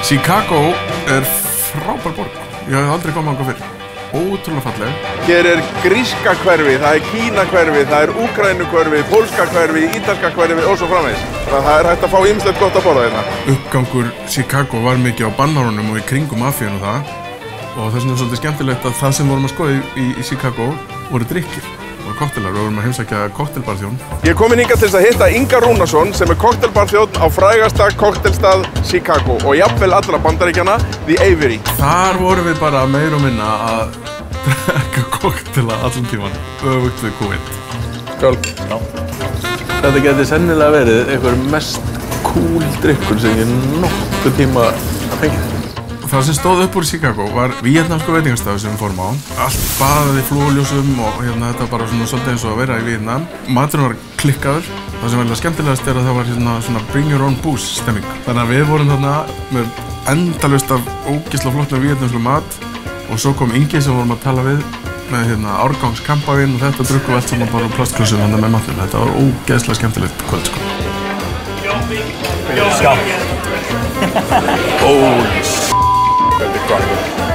Chicago frábær borg. Ég hef aldrei komið þangað fyrr. Ótrúlega falleg. Hér gríska hverfi, það Kína hverfi, það Úkraínu hverfi, pólska hverfi, ítalska hverfi og svo framvegis. Það hægt að fá ýmislegt gott að borða hérna. Uppgangur Chicago var mikið á bannárunum og í kringum mafíun og það. Og þess vegna er svolítið skemmtilegt að það sem vorum að skoða í Chicago voru drykkir. Og koktelar, við vorum að heimsækja koktelbarþjón. Ég er komin hingað til að hitta Inga Rúnarsson sem koktelbarþjón á frægasta koktelstað Chicago og jafnvel allra Bandaríkjanna, The Avery. Þar vorum við bara meir og minna að drekka koktela allan tíman, öfugt við COVID. Skål. Já. Þetta geti sennilega verið einhver mest cool drykkur sem ég nokkuð tíma að fengja. Það sem stóð upp úr Chicago var víetnamsku veitingastafur sem við fórum á. Allt baðað í flúorljósum og þetta var bara svolítið eins og að vera í Víetnam. Maturinn var klikkaður. Það sem var skemmtilegast er að það var svona bring your own booze stemming. Þannig að við vorum þarna með endalaust af ógeðslega flottum víetnamsku mat og svo kom Ingi sem vorum að tala við með árgangskampavín og þetta drukkum við allt saman bara á plastglössum með matinn. Þetta var ógeðslega skemmtilegt kvöld sko. Skál. Holy s***. Þetta gott.